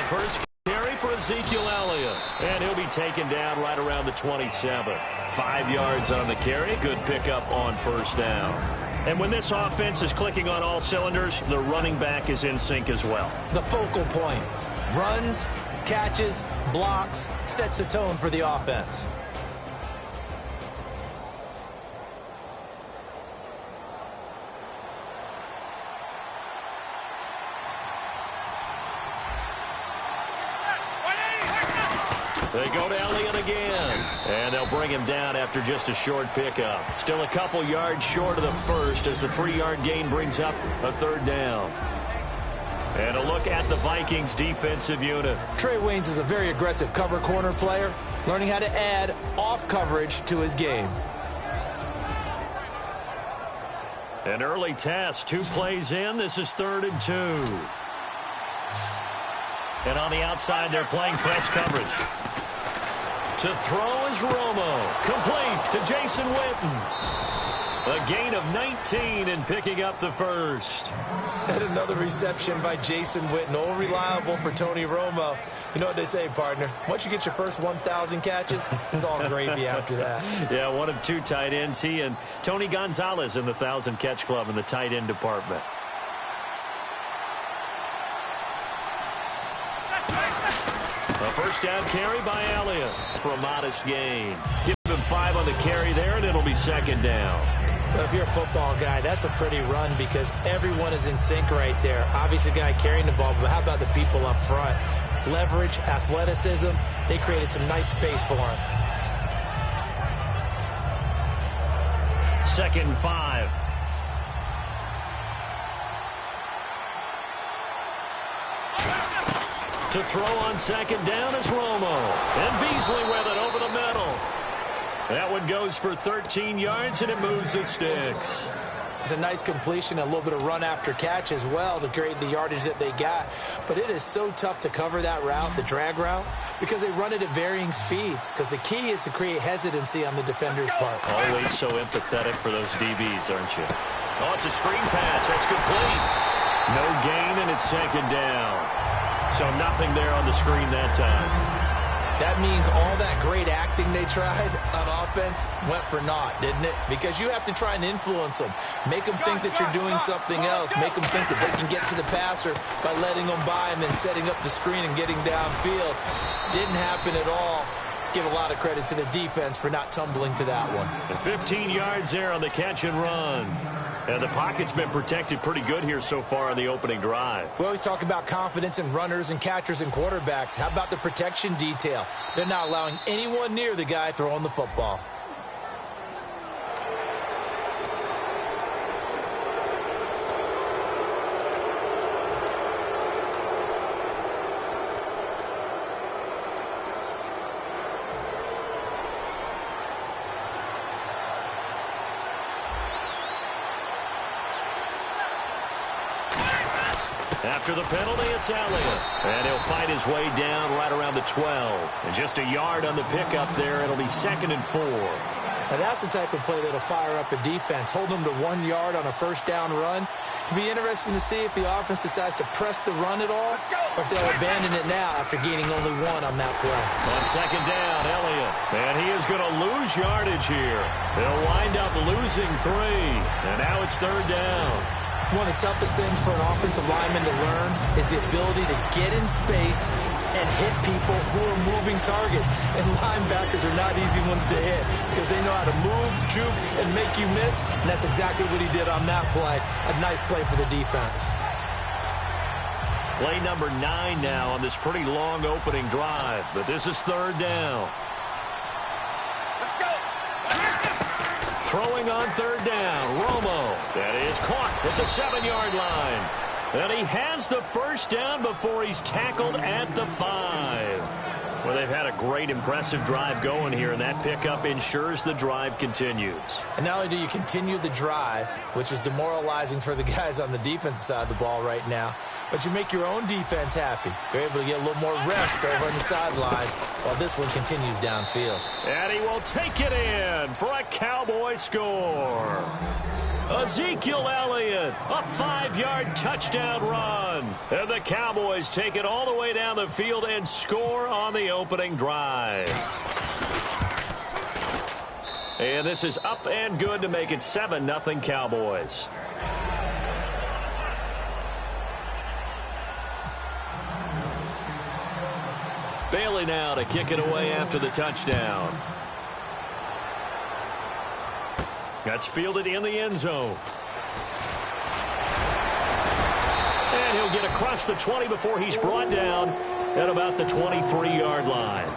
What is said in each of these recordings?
first carry for Ezekiel Elliott. And he'll be taken down right around the 27. 5 yards on the carry. Good pickup on first down. And when this offense is clicking on all cylinders, the running back is in sync as well. The focal point. Runs, catches, blocks, sets the tone for the offense. They go to Elliott again, and they'll bring him down after just a short pickup. Still a couple yards short of the first as the 3-yard gain brings up a third down. And a look at the Vikings defensive unit. Trey Waynes is a very aggressive cover corner player, learning how to add off coverage to his game. An early test, 2 plays in. This is 3rd and 2. And on the outside, they're playing press coverage. To throw is Romo. Complete to Jason Witten. A gain of 19 and picking up the first. And another reception by Jason Witten. All reliable for Tony Romo. You know what they say, partner. Once you get your first 1,000 catches, it's all gravy after that. Yeah, one of 2 tight ends. He and Tony Gonzalez in the 1,000-catch club in the tight end department. A first down carry by Elliott for a modest gain. Give him 5 on the carry there, and it'll be 2nd down. Well, if you're a football guy, that's a pretty run because everyone is in sync right there. Obviously, the guy carrying the ball, but how about the people up front? Leverage, athleticism, they created some nice space for him. 2nd and 5. To throw on 2nd down is Romo. And Beasley with it over the middle. That one goes for 13 yards, and it moves the sticks. It's a nice completion, a little bit of run after catch as well to create the yardage that they got. But it is so tough to cover that route, the drag route, because they run it at varying speeds. Because the key is to create hesitancy on the defender's part. Always so empathetic for those DBs, aren't you? Oh, it's a screen pass. That's complete. No gain, and it's 2nd down. So nothing there on the screen that time. That means all that great acting they tried on offense went for naught, didn't it? Because you have to try and influence them. Make them think that you're doing something else. Make them think that they can get to the passer by letting them by and then setting up the screen and getting downfield. Didn't happen at all. Give a lot of credit to the defense for not tumbling to that one. And 15 yards there on the catch and run. And the pocket's been protected pretty good here so far on the opening drive. We always talk about confidence in runners and catchers and quarterbacks. How about the protection detail? They're not allowing anyone near the guy throwing the football. After the penalty, it's Elliott. And he'll fight his way down right around the 12. And just a yard on the pickup there. It'll be 2nd and 4. Now that's the type of play that'll fire up a defense. Hold them to 1 yard on a first down run. It'll be interesting to see if the offense decides to press the run at all, or if they'll abandon it now after gaining only 1 on that play. On 2nd down, Elliott. And he is going to lose yardage here. They'll wind up losing 3. And now it's 3rd down. One of the toughest things for an offensive lineman to learn is the ability to get in space and hit people who are moving targets. And linebackers are not easy ones to hit because they know how to move, juke, and make you miss. And that's exactly what he did on that play. A nice play for the defense. Play number 9 now on this pretty long opening drive. But this is 3rd down. Let's go. Throwing on 3rd down, Romo. That is caught at the 7-yard line. And he has the first down before he's tackled at the 5. Well, they've had a great, impressive drive going here, and that pickup ensures the drive continues. And not only do you continue the drive, which is demoralizing for the guys on the defensive side of the ball right now, but you make your own defense happy. They're able to get a little more rest over on the sidelines while this one continues downfield. And he will take it in for a Cowboy score. Ezekiel Elliott, a 5-yard touchdown run. And the Cowboys take it all the way down the field and score on the opening drive. And this is up and good to make it 7-0 Cowboys. Bailey now to kick it away after the touchdown. That's fielded in the end zone. And he'll get across the 20 before he's brought down at about the 23-yard line.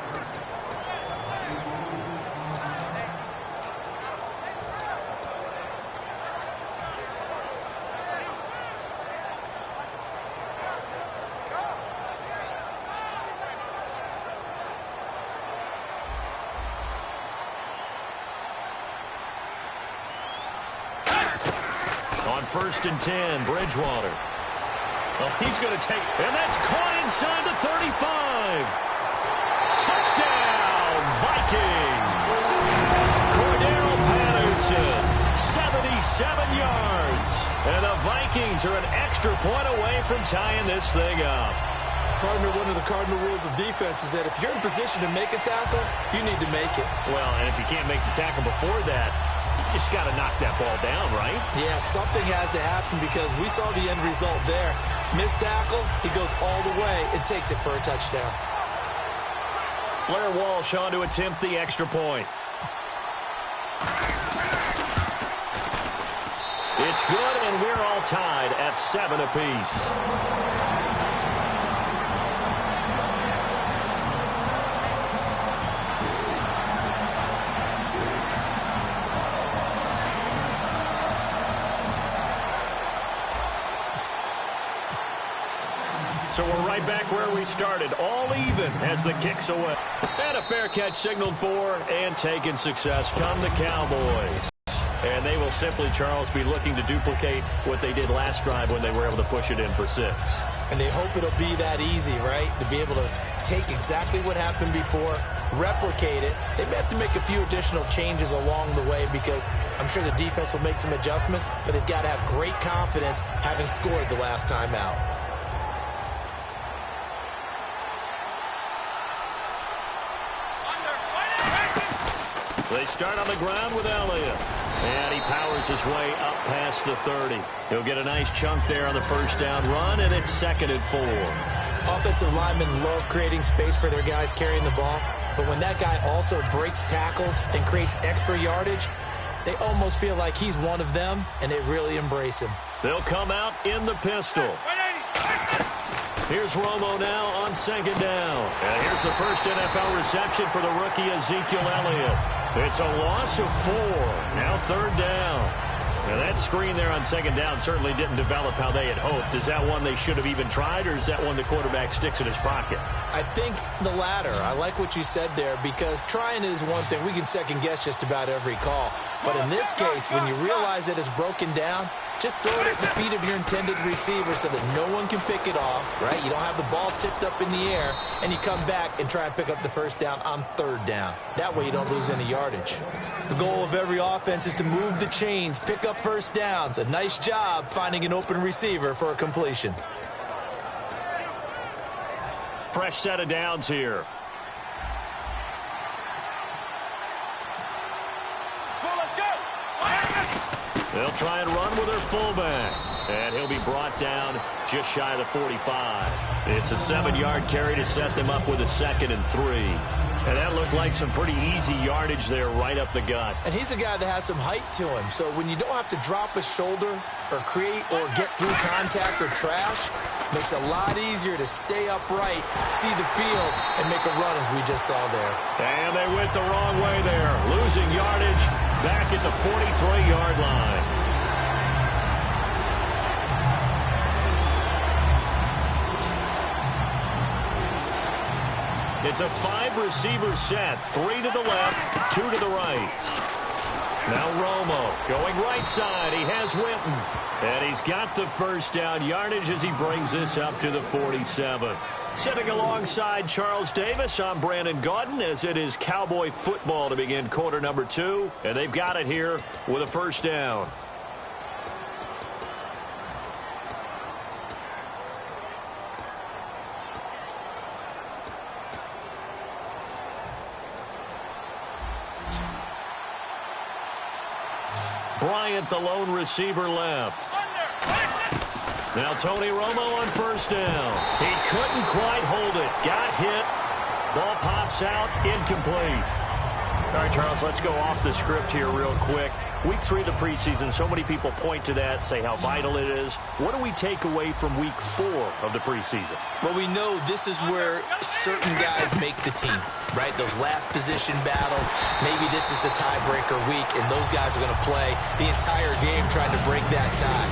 On 1st and 10, Bridgewater. Well, he's going to take, and that's caught inside the 35. Touchdown, Vikings. Cordero Patterson, 77 yards. And the Vikings are an extra point away from tying this thing up. Partner, one of the cardinal rules of defense is that if you're in position to make a tackle, you need to make it. Well, and if you can't make the tackle before that, you just got to knock that ball down, right? Yeah, something has to happen because we saw the end result there. Missed tackle, he goes all the way and takes it for a touchdown. Blair Walsh on to attempt the extra point. It's good, and we're all tied at 7 apiece. So we're right back where we started, all even as the kick's away. And a fair catch signaled for and taken success from the Cowboys. And they will simply, Charles, be looking to duplicate what they did last drive when they were able to push it in for 6. And they hope it'll be that easy, right? To be able to take exactly what happened before, replicate it. They may have to make a few additional changes along the way because I'm sure the defense will make some adjustments, but they've got to have great confidence having scored the last time out. They start on the ground with Elliott. And he powers his way up past the 30. He'll get a nice chunk there on the first down run, and it's 2nd and 4. Offensive linemen love creating space for their guys carrying the ball. But when that guy also breaks tackles and creates extra yardage, they almost feel like he's one of them, and they really embrace him. They'll come out in the pistol. Here's Romo now on 2nd down. And here's the first NFL reception for the rookie Ezekiel Elliott. It's a loss of 4. Now 3rd down. Now that screen there on 2nd down certainly didn't develop how they had hoped. Is that one they should have even tried, or is that one the quarterback sticks in his pocket? I think the latter. I like what you said there because trying is one thing. We can second guess just about every call. But in this case, when you realize that it's broken down, just throw it at the feet of your intended receiver so that no one can pick it off, right? You don't have the ball tipped up in the air, and you come back and try and pick up the first down on 3rd down. That way you don't lose any yardage. The goal of every offense is to move the chains, pick up first downs. A nice job finding an open receiver for a completion. Fresh set of downs here. They'll try and run with their fullback. And he'll be brought down just shy of the 45. It's a 7-yard carry to set them up with a 2nd and 3. And that looked like some pretty easy yardage there right up the gut. And he's a guy that has some height to him. So when you don't have to drop a shoulder or create or get through contact or trash, makes it a lot easier to stay upright, see the field, and make a run as we just saw there. And they went the wrong way there. Losing yardage back at the 43-yard line. It's a 5-receiver set. 3 to the left, 2 to the right. Now Romo going right side. He has Winton. And he's got the first down yardage as he brings this up to the 47. Sitting alongside Charles Davis, I'm Brandon Gaudin as it is Cowboy football to begin quarter number 2. And they've got it here with a first down. Bryant, the lone receiver, left. Now Tony Romo on first down. He couldn't quite hold it. Got hit. Ball pops out. Incomplete. All right, Charles, let's go off the script here real quick. Week 3 of the preseason, so many people point to that, say how vital it is. What do we take away from week 4 of the preseason? Well, we know this is where certain guys make the team, right? Those last position battles. Maybe this is the tiebreaker week, and those guys are going to play the entire game trying to break that tie.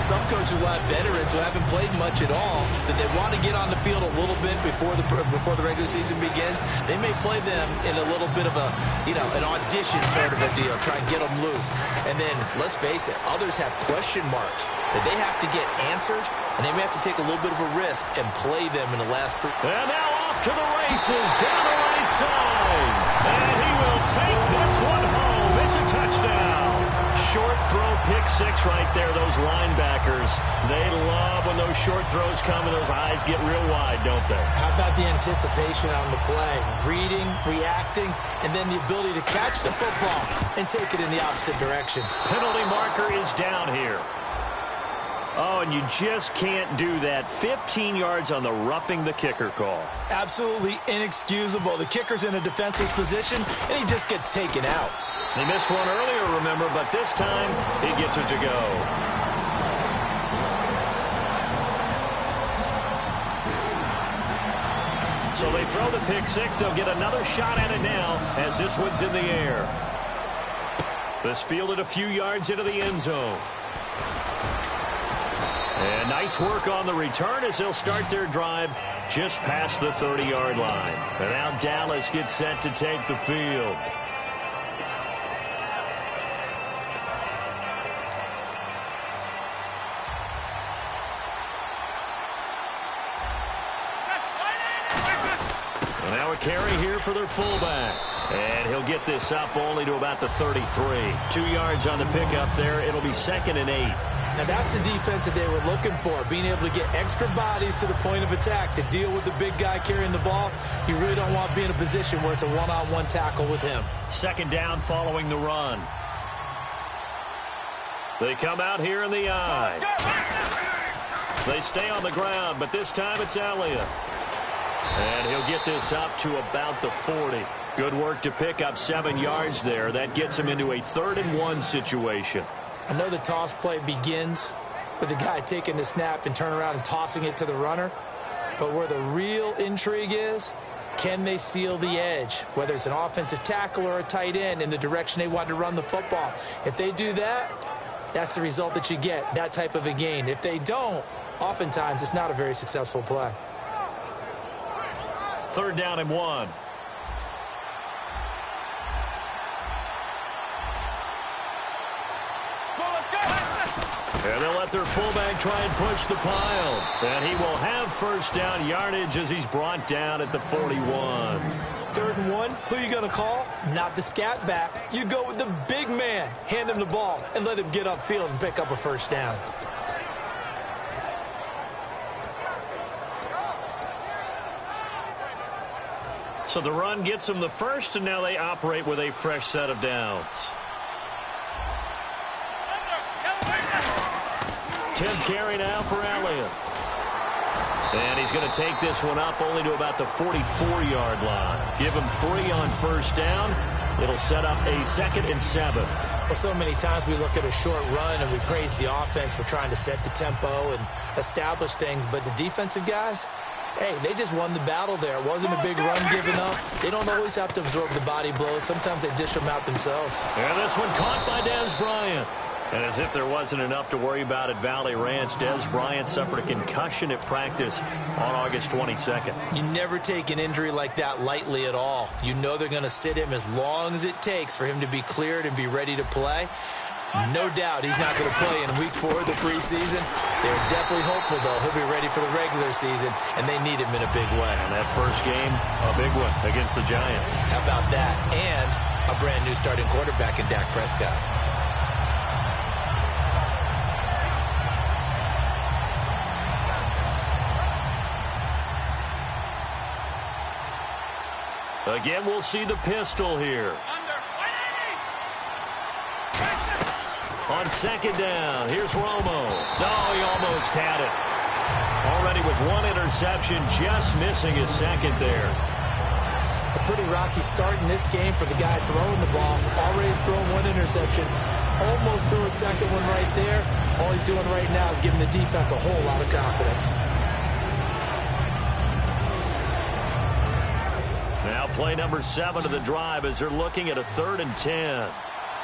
Some coaches will have veterans who haven't played much at all, that they want to get on the field a little bit before the regular season begins. They may play them in a little bit of a, an audition sort of a deal, try and get them loose. And then, let's face it, others have question marks that they have to get answered, and they may have to take a little bit of a risk and play them in the last. And now off to the races down the right side. And he will take this one home. It's a touchdown. Short throw, pick 6 right there. Those linebackers, they love when those short throws come and those eyes get real wide, don't they? How about the anticipation on the play? Reading, reacting, and then the ability to catch the football and take it in the opposite direction. Penalty marker is down here. Oh, and you just can't do that. 15 yards on the roughing the kicker call. Absolutely inexcusable. The kicker's in a defensive position, and he just gets taken out. He missed one earlier, remember, but this time he gets it to go. So they throw the pick 6. They'll get another shot at it now as this one's in the air. This fielded a few yards into the end zone. And nice work on the return as they'll start their drive just past the 30-yard line. And now Dallas gets set to take the field. And now a carry here for their fullback. And he'll get this up only to about the 33. 2 yards on the pickup there. It'll be 2nd and 8. Now, that's the defense that they were looking for, being able to get extra bodies to the point of attack to deal with the big guy carrying the ball. You really don't want to be in a position where it's a one-on-one tackle with him. 2nd down following the run. They come out here in the eye. They stay on the ground, but this time it's Elliott. And he'll get this up to about the 40. Good work to pick up 7 yards there. That gets him into a 3rd and 1 situation. I know the toss play begins with the guy taking the snap and turn around and tossing it to the runner. But where the real intrigue is, can they seal the edge? Whether it's an offensive tackle or a tight end in the direction they want to run the football. If they do that, that's the result that you get, that type of a gain. If they don't, oftentimes it's not a very successful play. 3rd down and 1. And they'll let their fullback try and push the pile. And he will have 1st down yardage as he's brought down at the 41. 3rd and 1, who are you going to call? Not the scat back. You go with the big man. Hand him the ball and let him get upfield and pick up a 1st down. So the run gets them the 1st, and now they operate with a fresh set of downs. 10th carry now for Elliott. And he's going to take this one up only to about the 44-yard line. Give him 3 on 1st down. It'll set up a 2nd and 7. Well, so many times we look at a short run and we praise the offense for trying to set the tempo and establish things. But the defensive guys, hey, they just won the battle there. It wasn't a big run given up. They don't always have to absorb the body blows. Sometimes they dish them out themselves. And this one caught by Dez Bryant. And as if there wasn't enough to worry about at Valley Ranch, Dez Bryant suffered a concussion at practice on August 22nd. You never take an injury like that lightly at all. You know they're going to sit him as long as it takes for him to be cleared and be ready to play. No doubt he's not going to play in week 4 of the preseason. They're definitely hopeful, though. He'll be ready for the regular season, and they need him in a big way. And that first game, a big one against the Giants. How about that? And a brand-new starting quarterback in Dak Prescott. Again, we'll see the pistol here. On second down, here's Romo. No, he almost had it. Already with one interception, just missing his second there. A pretty rocky start in this game for the guy throwing the ball. Already has thrown one interception. Almost threw a second one right there. All he's doing right now is giving the defense a whole lot of confidence. Now play number 7 of the drive as they're looking at a 3rd and 10.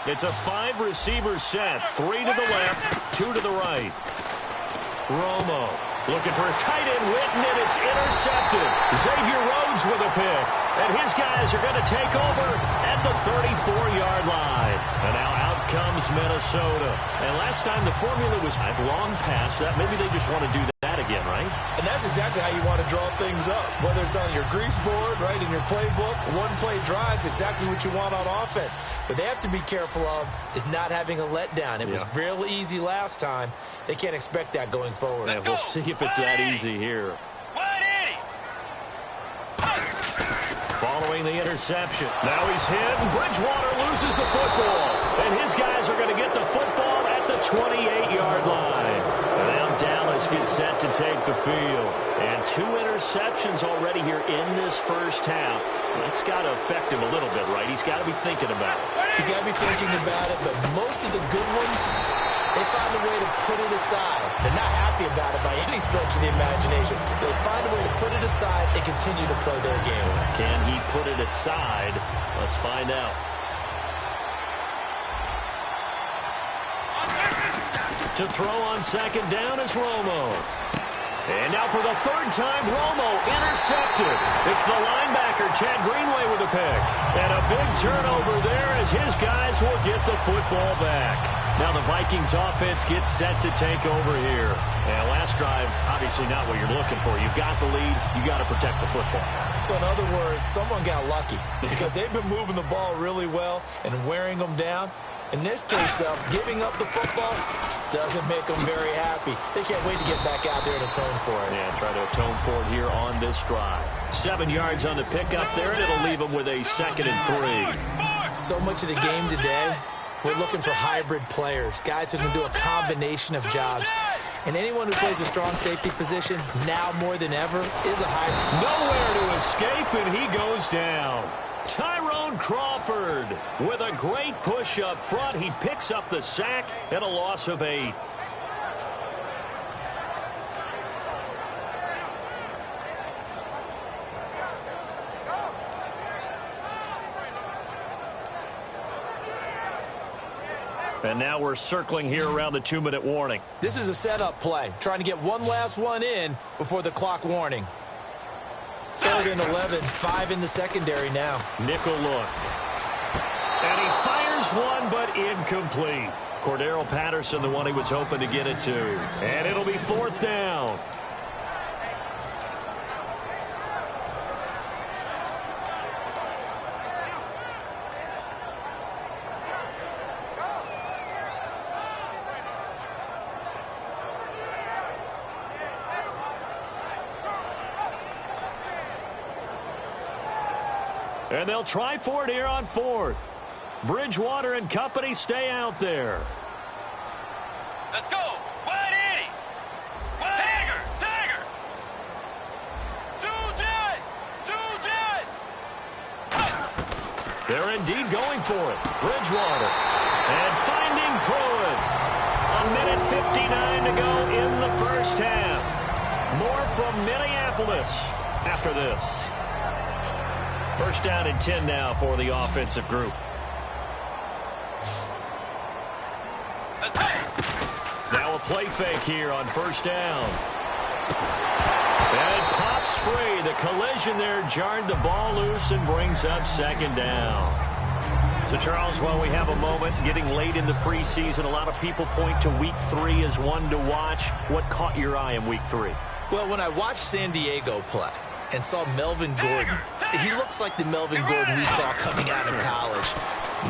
It's a 5-receiver set. 3 to the left, 2 to the right. Romo looking for his tight end, Witten, and it's intercepted. Xavier Rhodes with a pick. And his guys are going to take over at the 34-yard line. And now out comes Minnesota. And last time the formula was long past that. Maybe they just want to do that again, right? And that's exactly how you want to draw things up. Whether it's on your grease board, right, in your playbook, one-play drives, exactly what you want on offense. But they have to be careful of is not having a letdown. It was real easy last time. They can't expect that going forward. And we'll see if it's that easy here. Following the interception. Now he's hit, and Bridgewater loses the football. And his guys are going to get the football at the 28-yard line. And now Dallas gets set to take the field. And 2 interceptions already here in this first half. That's got to affect him a little bit, right? He's got to be thinking about it. He's got to be thinking about it, but most of the good ones, they find a way to put it aside. They're not happy about it by any stretch of the imagination. They find a way to put it aside and continue to play their game. Can he put it aside? Let's find out. To throw on second down is Romo. And now for the 3rd time, Romo intercepted. It's the linebacker, Chad Greenway, with a pick. And a big turnover there as his guys will get the football back. Now the Vikings offense gets set to take over here. And last drive, obviously not what you're looking for. You've got the lead. You got to protect the football. So in other words, someone got lucky because they've been moving the ball really well and wearing them down. In this case, though, giving up the football doesn't make them very happy. They can't wait to get back out there and atone for it. Yeah, try to atone for it here on this drive. 7 yards on the pickup there, and it'll leave them with a 2nd and 3. So much of the game today, we're looking for hybrid players, guys who can do a combination of jobs. And anyone who plays a strong safety position, now more than ever, is a hybrid. Nowhere to escape, and he goes down. Tyrone Crawford with a great push up front. He picks up the sack and a loss of 8. And now we're circling here around the 2-minute warning. This is a setup play, trying to get one last one in before the clock warning. 3rd and 11, 5 in the secondary now. Nickel look. And he fires one, but incomplete. Cordero Patterson, the one he was hoping to get it to. And it'll be 4th down. And they'll try for it here on 4th. Bridgewater and company stay out there. Let's go. Wide Eddie. Tiger. Tiger. Do Jet. They're indeed going for it. Bridgewater. And finding Pruitt. 1:59 to go in the first half. More from Minneapolis after this. 1st down and 10 now for the offensive group. Now a play fake here on 1st down. And it pops free. The collision there jarred the ball loose and brings up 2nd down. So, Charles, while we have a moment, getting late in the preseason, a lot of people point to Week 3 as one to watch. What caught your eye in Week 3? Well, when I watched San Diego play and saw Melvin Gordon, he looks like the Melvin Gordon we saw coming out of college.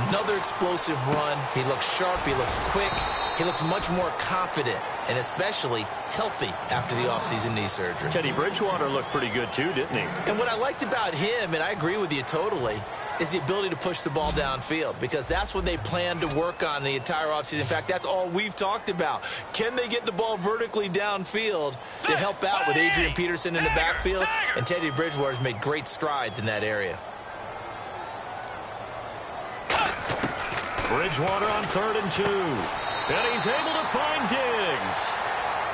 Another explosive run. He looks sharp. He looks quick. He looks much more confident and especially healthy after the offseason knee surgery. Teddy Bridgewater looked pretty good too, didn't he? And what I liked about him, and I agree with you totally, is the ability to push the ball downfield, because that's what they plan to work on the entire offseason. In fact, that's all we've talked about. Can they get the ball vertically downfield to help out with Adrian Peterson in the backfield? And Teddy Bridgewater's made great strides in that area. Bridgewater on 3rd and 2. And he's able to find Diggs.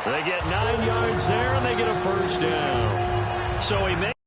They get 9 yards there, and they get a first down. So he makes